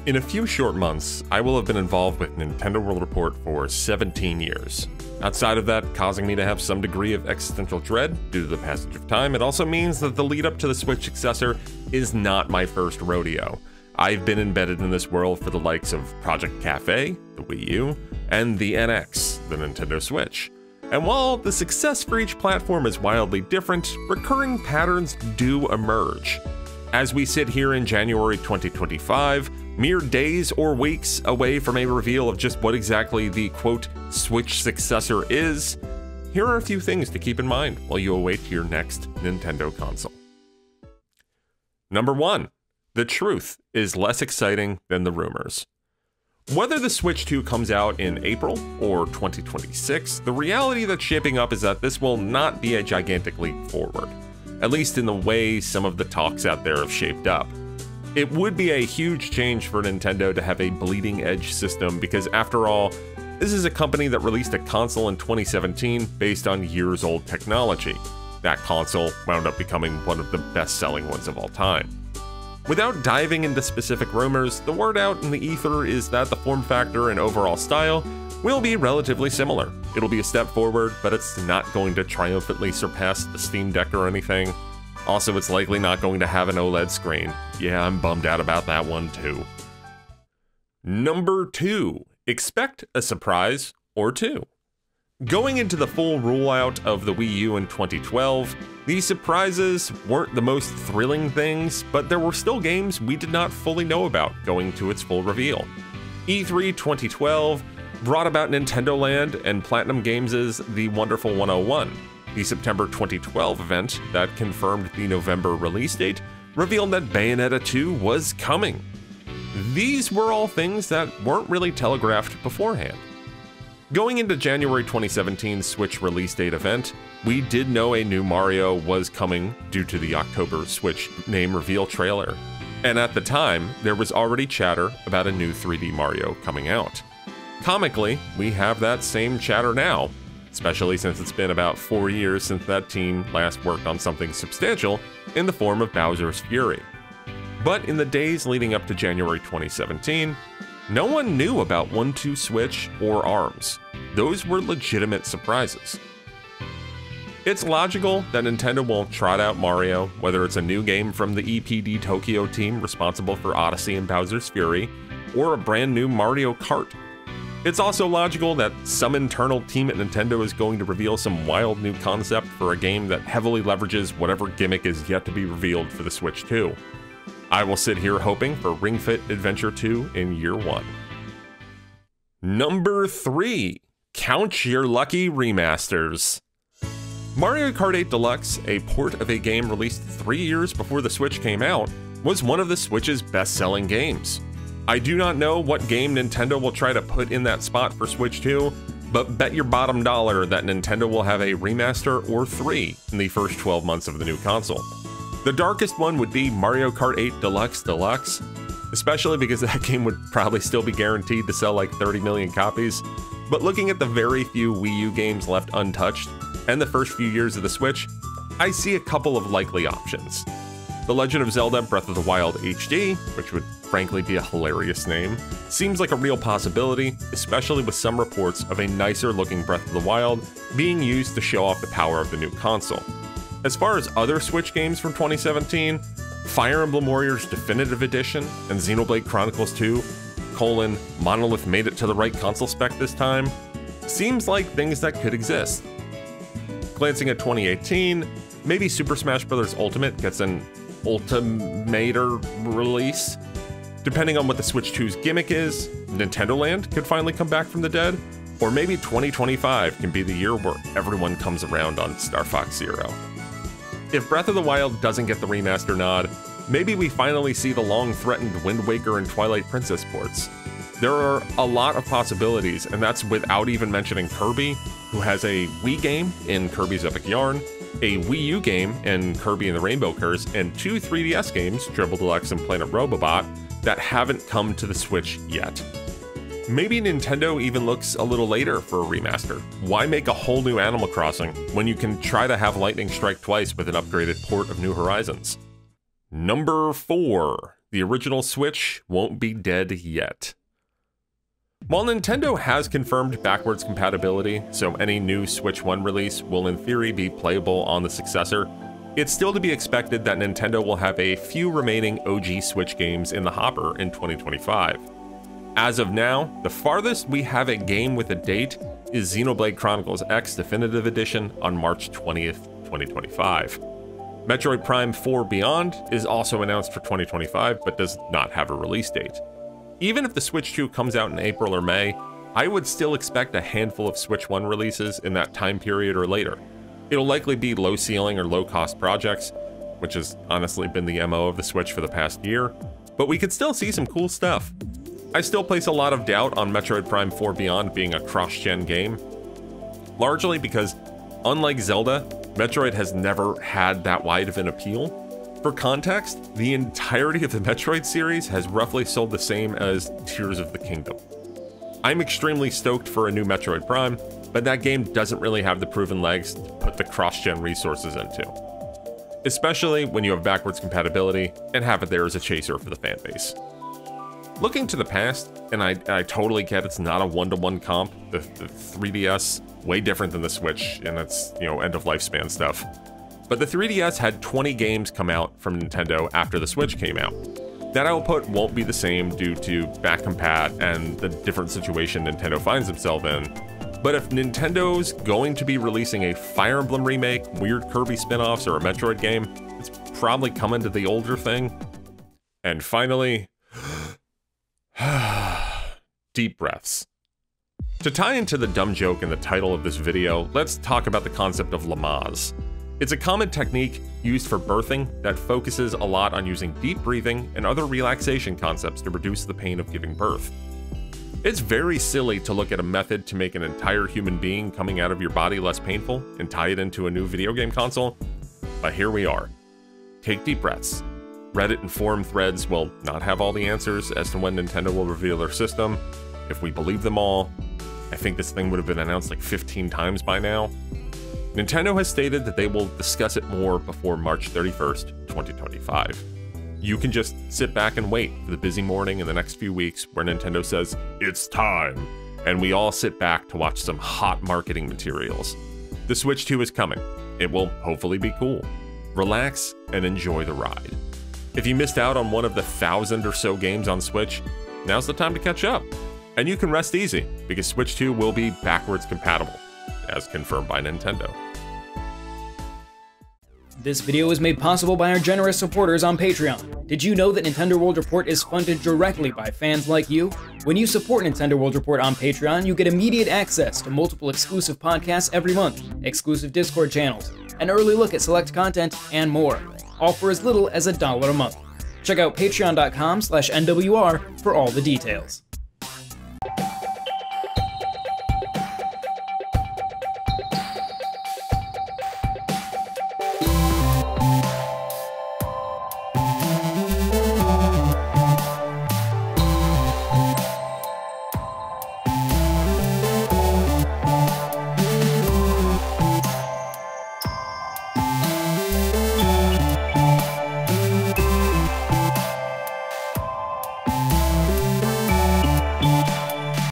In a few short months, I will have been involved with Nintendo World Report for 17 years. Outside of that causing me to have some degree of existential dread due to the passage of time, it also means that the lead up to the Switch successor is not my first rodeo. I've been embedded in this world for the likes of Project Cafe, the Wii U, and the NX, the Nintendo Switch. And while the success for each platform is wildly different, recurring patterns do emerge. As we sit here in January 2025, mere days or weeks away from a reveal of just what exactly the quote Switch successor is, here are a few things to keep in mind while you await your next Nintendo console. Number 1. The truth is less exciting than the rumors. Whether the Switch 2 comes out in April or 2026, the reality that's shaping up is that this will not be a gigantic leap forward, at least in the way some of the talks out there have shaped up. It would be a huge change for Nintendo to have a bleeding edge system because, after all, this is a company that released a console in 2017 based on years old technology. That console wound up becoming one of the best-selling ones of all time. Without diving into specific rumors, the word out in the ether is that the form factor and overall style will be relatively similar. It'll be a step forward, but it's not going to triumphantly surpass the Steam Deck or anything. Also, it's likely not going to have an OLED screen. Yeah, I'm bummed out about that one too. Number 2. Expect a surprise or two. Going into the full rollout of the Wii U in 2012, these surprises weren't the most thrilling things, but there were still games we did not fully know about going to its full reveal. E3 2012 brought about Nintendo Land and Platinum Games' The Wonderful 101. The September 2012 event that confirmed the November release date revealed that Bayonetta 2 was coming. These were all things that weren't really telegraphed beforehand. Going into January 2017's Switch release date event, we did know a new Mario was coming due to the October Switch name reveal trailer. And at the time, there was already chatter about a new 3D Mario coming out. Comically, we have that same chatter now, especially since it's been about 4 years since that team last worked on something substantial in the form of Bowser's Fury. But in the days leading up to January 2017, no one knew about 1-2 Switch or ARMS. Those were legitimate surprises. It's logical that Nintendo will trot out Mario, whether it's a new game from the EPD Tokyo team responsible for Odyssey and Bowser's Fury, or a brand new Mario Kart. It's also logical that some internal team at Nintendo is going to reveal some wild new concept for a game that heavily leverages whatever gimmick is yet to be revealed for the Switch 2. I will sit here hoping for Ring Fit Adventure 2 in year 1. Number 3. Count your lucky remasters. Mario Kart 8 Deluxe, a port of a game released 3 years before the Switch came out, was one of the Switch's best-selling games. I do not know what game Nintendo will try to put in that spot for Switch 2, but bet your bottom dollar that Nintendo will have a remaster or 3 in the first 12 months of the new console. The darkest one would be Mario Kart 8 Deluxe Deluxe, especially because that game would probably still be guaranteed to sell like 30 million copies. But looking at the very few Wii U games left untouched, and the first few years of the Switch, I see a couple of likely options. The Legend of Zelda Breath of the Wild HD, which would frankly be a hilarious name, seems like a real possibility, especially with some reports of a nicer looking Breath of the Wild being used to show off the power of the new console. As far as other Switch games from 2017, Fire Emblem Warriors Definitive Edition and Xenoblade Chronicles 2, Monolith made it to the right console spec this time, seems like things that could exist. Glancing at 2018, maybe Super Smash Bros. Ultimate gets an Ultimator release. Depending on what the Switch 2's gimmick is, Nintendo Land could finally come back from the dead, or maybe 2025 can be the year where everyone comes around on Star Fox Zero. If Breath of the Wild doesn't get the remaster nod, maybe we finally see the long-threatened Wind Waker and Twilight Princess ports. There are a lot of possibilities, and that's without even mentioning Kirby, who has a Wii game in Kirby's Epic Yarn, a Wii U game in Kirby and the Rainbow Curse, and 2 3DS games, Triple Deluxe and Planet Robobot, that haven't come to the Switch yet. Maybe Nintendo even looks a little later for a remaster. Why make a whole new Animal Crossing when you can try to have lightning strike twice with an upgraded port of New Horizons? Number 4. The original Switch won't be dead yet. While Nintendo has confirmed backwards compatibility, so any new Switch 1 release will in theory be playable on the successor, it's still to be expected that Nintendo will have a few remaining OG Switch games in the hopper in 2025. As of now, the farthest we have a game with a date is Xenoblade Chronicles X Definitive Edition on March 20th, 2025. Metroid Prime 4 Beyond is also announced for 2025, but does not have a release date. Even if the Switch 2 comes out in April or May, I would still expect a handful of Switch 1 releases in that time period or later. It'll likely be low ceiling or low cost projects, which has honestly been the MO of the Switch for the past year, but we could still see some cool stuff. I still place a lot of doubt on Metroid Prime 4 Beyond being a cross-gen game, largely because, unlike Zelda, Metroid has never had that wide of an appeal. For context, the entirety of the Metroid series has roughly sold the same as Tears of the Kingdom. I'm extremely stoked for a new Metroid Prime, but that game doesn't really have the proven legs to put the cross-gen resources into. Especially when you have backwards compatibility and have it there as a chaser for the fanbase. Looking to the past, and I totally get it's not a one-to-one comp, the 3DS, way different than the Switch, and it's, end of lifespan stuff. But the 3DS had 20 games come out from Nintendo after the Switch came out. That output won't be the same due to back compat and the different situation Nintendo finds itself in. But if Nintendo's going to be releasing a Fire Emblem remake, weird Kirby spin-offs, or a Metroid game, it's probably coming to the older thing. And finally, deep breaths. To tie into the dumb joke in the title of this video, let's talk about the concept of Lamaze. It's a common technique used for birthing that focuses a lot on using deep breathing and other relaxation concepts to reduce the pain of giving birth. It's very silly to look at a method to make an entire human being coming out of your body less painful and tie it into a new video game console, but here we are. Take deep breaths. Reddit and forum threads will not have all the answers as to when Nintendo will reveal their system. If we believe them all, I think this thing would have been announced like 15 times by now. Nintendo has stated that they will discuss it more before March 31st, 2025. You can just sit back and wait for the busy morning in the next few weeks where Nintendo says, "It's time," and we all sit back to watch some hot marketing materials. The Switch 2 is coming. It will hopefully be cool. Relax and enjoy the ride. If you missed out on one of the 1,000 or so games on Switch, now's the time to catch up. And you can rest easy, because Switch 2 will be backwards compatible, as confirmed by Nintendo. This video was made possible by our generous supporters on Patreon. Did you know that Nintendo World Report is funded directly by fans like you? When you support Nintendo World Report on Patreon, you get immediate access to multiple exclusive podcasts every month, exclusive Discord channels, an early look at select content, and more, all for as little as $1 a month. Check out patreon.com/NWR for all the details.